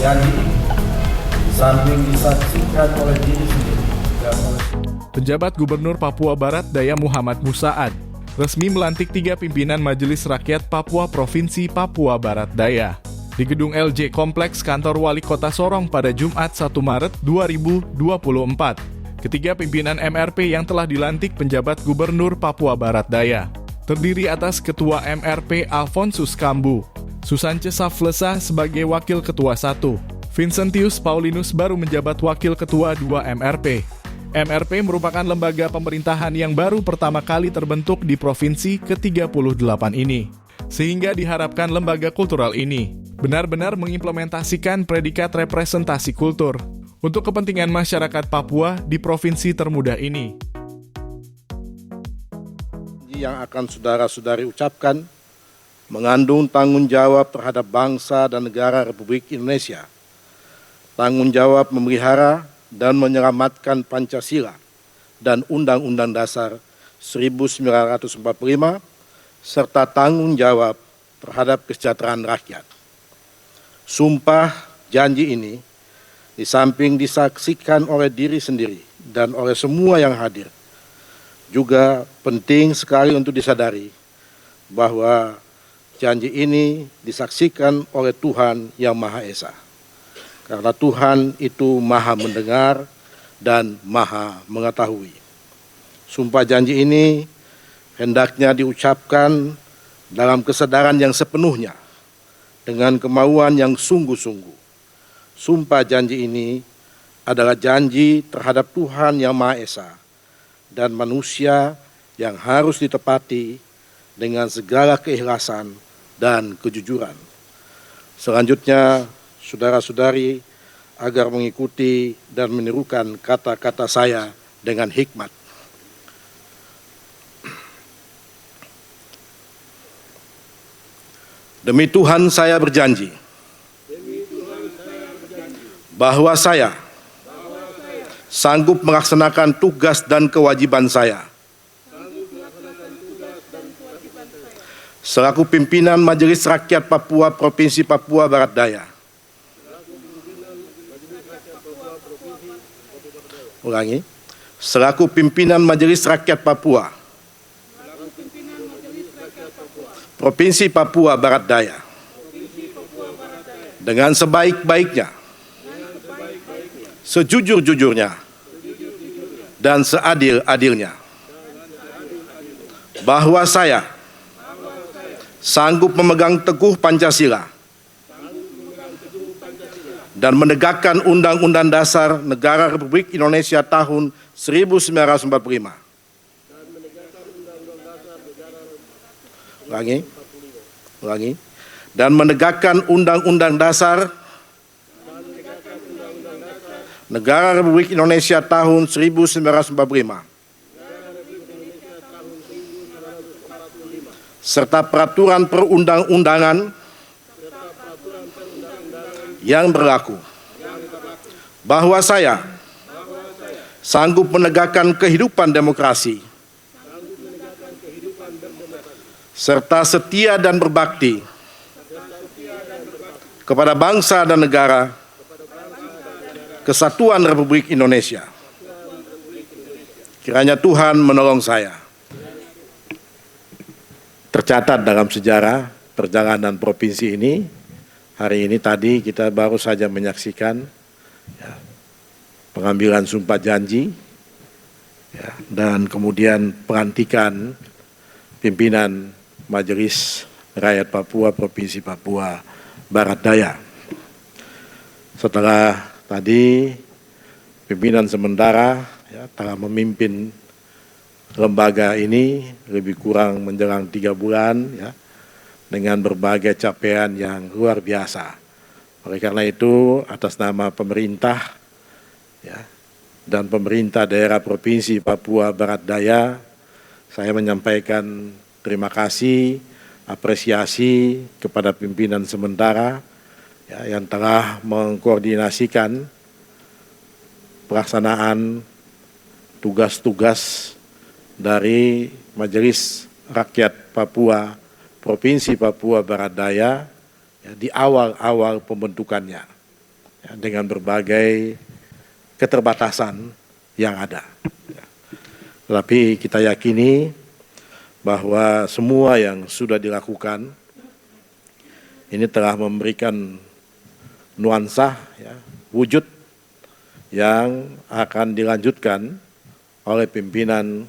janji ini di samping disaksikan oleh diri sendiri dan oleh Penjabat Gubernur Papua Barat Daya Muhammad Musaad resmi melantik 3 pimpinan Majelis Rakyat Papua Provinsi Papua Barat Daya di Gedung LJ Kompleks Kantor Wali Kota Sorong pada Jumat 1 Maret 2024. Ketiga pimpinan MRP yang telah dilantik penjabat Gubernur Papua Barat Daya terdiri atas Ketua MRP Alfonsus Kambu, Susance Saflesa sebagai Wakil Ketua 1, Vincentius Paulinus baru menjabat Wakil Ketua 2 MRP. MRP merupakan lembaga pemerintahan yang baru pertama kali terbentuk di provinsi ke-38 ini. Sehingga diharapkan lembaga kultural ini benar-benar mengimplementasikan predikat representasi kultur untuk kepentingan masyarakat Papua di provinsi termuda ini. Yang akan saudara-saudari ucapkan mengandung tanggung jawab terhadap bangsa dan negara Republik Indonesia, tanggung jawab memelihara dan menyelamatkan Pancasila dan Undang-Undang Dasar 1945, serta tanggung jawab terhadap kesejahteraan rakyat. Sumpah janji ini di samping disaksikan oleh diri sendiri dan oleh semua yang hadir, juga penting sekali untuk disadari bahwa janji ini disaksikan oleh Tuhan Yang Maha Esa. Karena Tuhan itu maha mendengar dan maha mengetahui. Sumpah janji ini hendaknya diucapkan dalam kesadaran yang sepenuhnya, dengan kemauan yang sungguh-sungguh. Sumpah janji ini adalah janji terhadap Tuhan Yang Maha Esa dan manusia yang harus ditepati dengan segala keikhlasan dan kejujuran. Selanjutnya, saudara-saudari agar mengikuti dan menirukan kata-kata saya dengan hikmat. Demi Tuhan saya berjanji bahwa saya sanggup melaksanakan tugas dan kewajiban saya selaku pimpinan Majelis Rakyat Papua Provinsi Papua Barat Daya. Ulangi. Selaku pimpinan Majelis Rakyat Papua Provinsi Papua Barat Daya dengan sebaik-baiknya, sejujur-jujurnya, dan seadil-adilnya, bahwa saya sanggup memegang teguh Pancasila dan menegakkan Undang-Undang Dasar Negara Republik Indonesia tahun 1945. Ulangi. Dan menegakkan Undang-Undang Dasar Negara Republik Indonesia tahun 1945. Serta peraturan perundang-undangan yang berlaku, bahwa saya sanggup menegakkan kehidupan demokrasi serta setia dan berbakti kepada bangsa dan negara Kesatuan Republik Indonesia. Kiranya Tuhan menolong saya. Tercatat dalam sejarah perjalanan provinsi ini, hari ini tadi kita baru saja menyaksikan pengambilan sumpah janji dan kemudian pelantikan pimpinan Majelis Rakyat Papua Provinsi Papua Barat Daya. Setelah tadi pimpinan sementara telah memimpin lembaga ini lebih kurang menjelang 3 bulan dengan berbagai capaian yang luar biasa. Oleh karena itu, atas nama pemerintah dan pemerintah daerah Provinsi Papua Barat Daya, saya menyampaikan terima kasih, apresiasi kepada pimpinan sementara yang telah mengkoordinasikan pelaksanaan tugas-tugas dari Majelis Rakyat Papua Provinsi Papua Barat Daya di awal-awal pembentukannya. ya, dengan berbagai keterbatasan yang ada. Ya. Tetapi kita yakini bahwa semua yang sudah dilakukan ini telah memberikan nuansa, ya, wujud yang akan dilanjutkan oleh pimpinan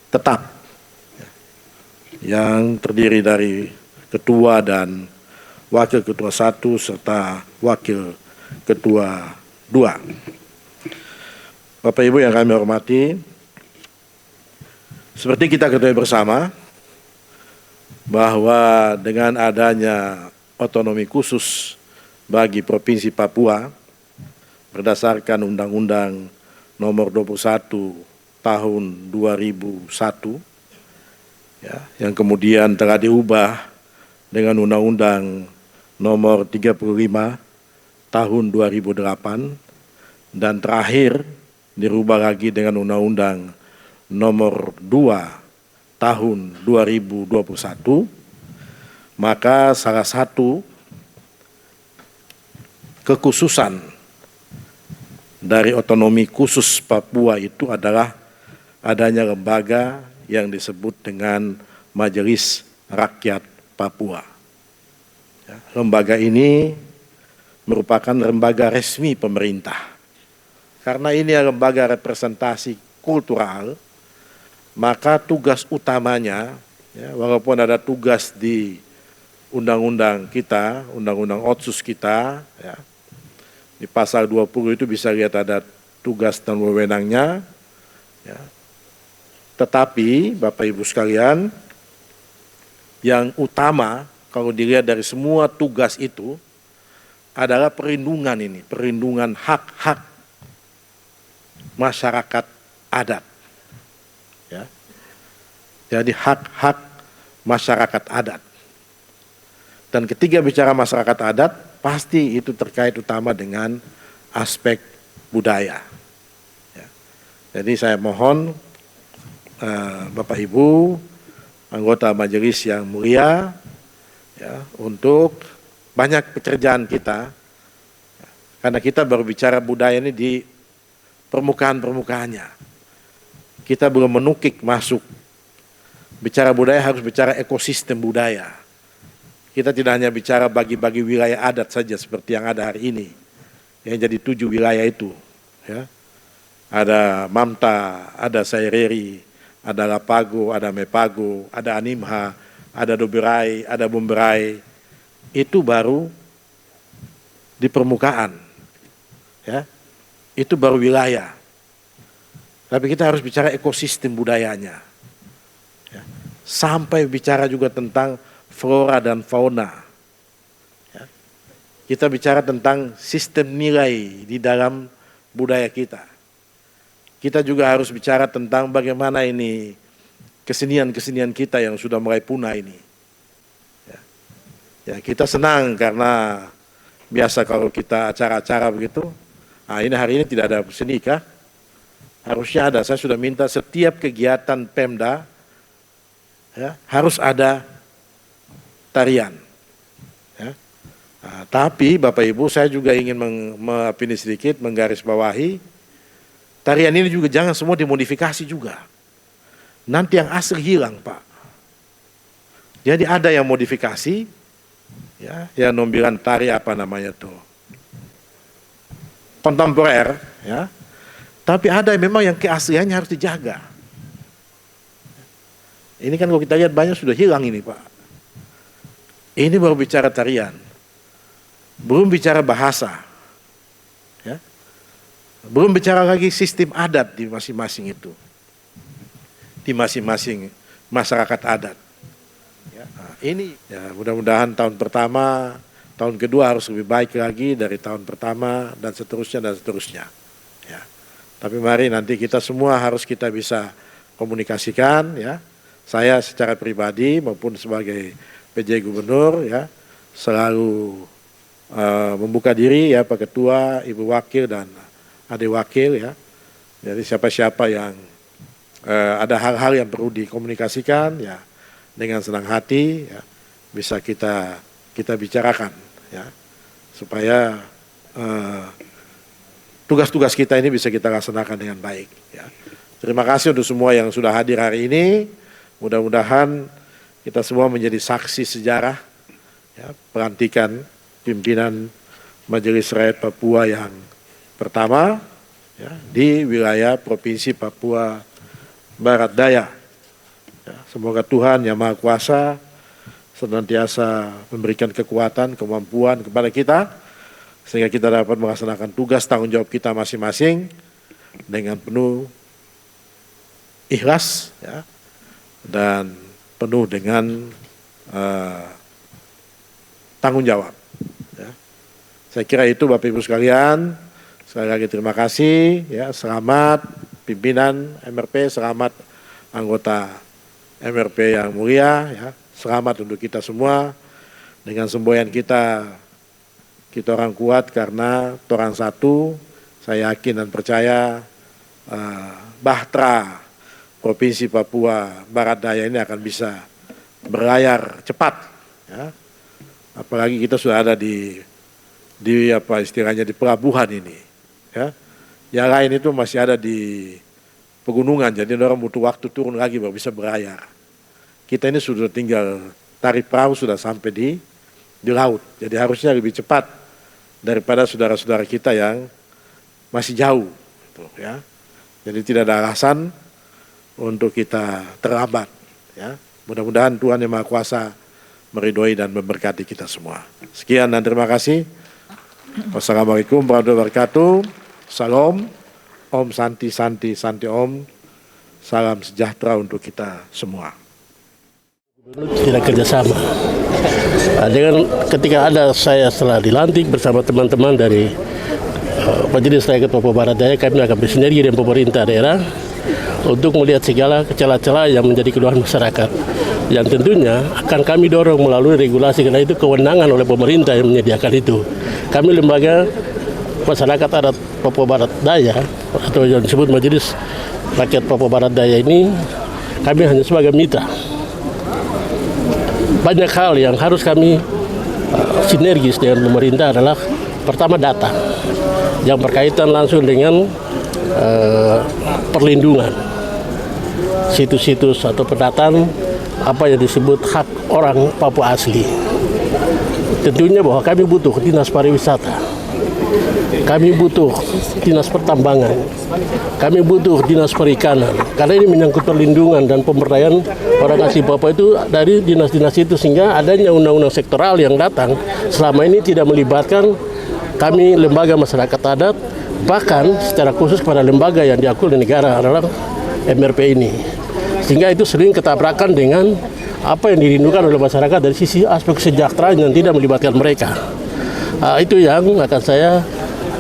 tetap, ya, yang terdiri dari ketua dan wakil ketua 1 serta wakil ketua 2. Bapak Ibu yang kami hormati, seperti kita ketahui bersama bahwa dengan adanya otonomi khusus bagi Provinsi Papua berdasarkan Undang-Undang Nomor 21 Tahun 2001, ya, yang kemudian telah diubah dengan Undang-Undang Nomor 35 Tahun 2008 dan terakhir dirubah lagi dengan Undang-Undang Nomor 2 Tahun 2021, maka salah satu kekhususan dari otonomi khusus Papua itu adalah adanya lembaga yang disebut dengan Majelis Rakyat Papua. Ya, lembaga ini merupakan lembaga resmi pemerintah. Karena ini lembaga representasi kultural, maka tugas utamanya, ya, walaupun ada tugas di undang-undang kita, undang-undang Otsus kita, ya, di pasal 20 itu bisa lihat ada tugas dan wewenangnya, ya. Tetapi Bapak Ibu sekalian, yang utama kalau dilihat dari semua tugas itu adalah perlindungan ini, perlindungan hak-hak masyarakat adat. Ya. Jadi hak-hak masyarakat adat. Dan ketika bicara masyarakat adat, pasti itu terkait utama dengan aspek budaya. Ya. Jadi saya mohon Bapak Ibu, anggota majelis yang mulia, ya, untuk banyak pekerjaan kita, karena kita baru bicara budaya ini di permukaan-permukaannya. Kita belum menukik masuk. Bicara budaya harus bicara ekosistem budaya. Kita tidak hanya bicara bagi-bagi wilayah adat saja seperti yang ada hari ini, yang jadi 7 wilayah itu. Ya. Ada Mamta, ada Saireri, ada Lapago, ada Mepago, ada Animha, ada Doberai, ada Bomberai. Itu baru di permukaan. Ya. Itu baru wilayah. Tapi kita harus bicara ekosistem budayanya. Ya. Sampai bicara juga tentang flora dan fauna. Ya. Kita bicara tentang sistem nilai di dalam budaya kita. Kita juga harus bicara tentang bagaimana ini kesenian-kesenian kita yang sudah mulai punah ini. Ya. Ya, kita senang karena biasa kalau kita acara-acara begitu, nah ini hari ini tidak ada seni kah? Harusnya ada. Saya sudah minta setiap kegiatan Pemda, ya, harus ada tarian. Ya. Nah, tapi Bapak Ibu, saya juga ingin sedikit menggarisbawahi, tarian ini juga jangan semua dimodifikasi juga. Nanti yang asli hilang, Pak. Jadi ada yang modifikasi, ya, yang bilang tari apa namanya tuh, kontemporer, ya. Tapi ada memang yang keasliannya harus dijaga. Ini kan kalau kita lihat banyak sudah hilang ini, Pak. Ini baru bicara tarian, belum bicara bahasa, ya. Belum bicara lagi sistem adat di masing-masing itu, di masing-masing masyarakat adat. Ya, nah, ini ya mudah-mudahan tahun pertama, tahun kedua harus lebih baik lagi dari tahun pertama dan seterusnya dan seterusnya. Ya. Tapi mari nanti kita semua harus kita bisa komunikasikan, ya. Saya secara pribadi maupun sebagai PJ Gubernur, ya, selalu membuka diri, ya, Pak Ketua, Ibu Wakil dan Adik Wakil, ya. Jadi siapa-siapa yang ada hal-hal yang perlu dikomunikasikan, ya, dengan senang hati, ya, bisa kita bicarakan, ya, supaya tugas-tugas kita ini bisa kita laksanakan dengan baik. Ya. Terima kasih untuk semua yang sudah hadir hari ini. Mudah-mudahan kita semua menjadi saksi sejarah ya, pelantikan pimpinan Majelis Rakyat Papua yang pertama ya, di wilayah Provinsi Papua Barat Daya. Ya, semoga Tuhan Yang Maha Kuasa senantiasa memberikan kekuatan, kemampuan kepada kita, sehingga kita dapat melaksanakan tugas tanggung jawab kita masing-masing dengan penuh ikhlas ya, dan penuh dengan tanggung jawab. Ya. Saya kira itu Bapak Ibu sekalian. Sekali lagi terima kasih. Ya, selamat pimpinan MRP, selamat anggota MRP yang mulia. Ya. Selamat untuk kita semua. Dengan semboyan kita orang kuat karena orang satu. Saya yakin dan percaya Bahtera Provinsi Papua Barat Daya ini akan bisa berlayar cepat. Ya. Apalagi kita sudah ada di apa istilahnya di pelabuhan ini. Ya. Yang lain itu masih ada di pegunungan, jadi orang butuh waktu turun lagi baru bisa berlayar. Kita ini sudah tinggal tarik perahu sudah sampai di laut, jadi harusnya lebih cepat daripada saudara-saudara kita yang masih jauh. Gitu, ya. Jadi tidak ada alasan untuk kita terlambat. Ya. Mudah-mudahan Tuhan Yang Maha Kuasa meridhoi dan memberkati kita semua. Sekian dan terima kasih. Wassalamualaikum warahmatullahi wabarakatuh. Salam. Om Santi Santi Santi Om. Salam sejahtera untuk kita semua. Tidak kerjasama. Dengan ketika saya setelah dilantik bersama teman-teman dari Majelis Rakyat Papua Barat Daya, kami akan bersinergi dengan pemerintah daerah untuk melihat segala celah-celah yang menjadi keluhan masyarakat. Yang tentunya akan kami dorong melalui regulasi, karena itu kewenangan oleh pemerintah yang menyediakan itu. Kami lembaga masyarakat adat Papua Barat Daya atau yang disebut Majelis Rakyat Papua Barat Daya ini, kami hanya sebagai mitra. Banyak hal yang harus kami sinergis dengan pemerintah adalah pertama data yang berkaitan langsung dengan perlindungan situs-situs atau pendataan apa yang disebut hak orang Papua asli. Tentunya bahwa kami butuh dinas pariwisata, kami butuh dinas pertambangan, kami butuh dinas perikanan, karena ini menyangkut perlindungan dan pemberdayaan orang asli Papua itu dari dinas-dinas itu, sehingga adanya undang-undang sektoral yang datang selama ini tidak melibatkan kami lembaga masyarakat adat, bahkan secara khusus kepada lembaga yang diakui oleh negara adalah MRP ini. Sehingga itu sering ketabrakan dengan apa yang dirindukan oleh masyarakat dari sisi aspek kesejahteraan yang tidak melibatkan mereka. Itu yang akan saya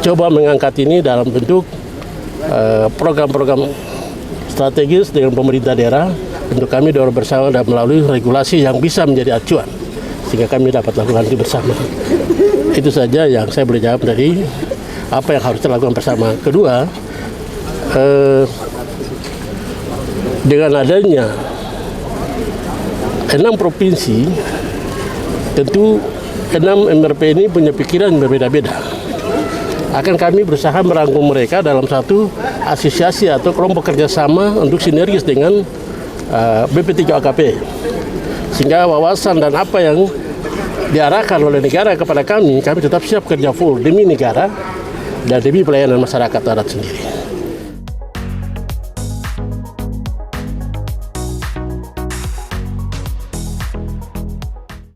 coba mengangkat ini dalam bentuk program-program strategis dengan pemerintah daerah untuk kami dorong bersama dan melalui regulasi yang bisa menjadi acuan sehingga kami dapat lakukan itu bersama. Itu saja yang saya boleh jawab dari apa yang harus dilakukan bersama. Kedua, dengan adanya 6 provinsi, tentu 6 MRP ini punya pikiran berbeda-beda. Akan kami berusaha merangkum mereka dalam satu asosiasi atau kelompok kerjasama untuk sinergis dengan BP3OKP. Sehingga wawasan dan apa yang diarahkan oleh negara kepada kami tetap siap kerja full demi negara dan demi pelayanan masyarakat adat sendiri.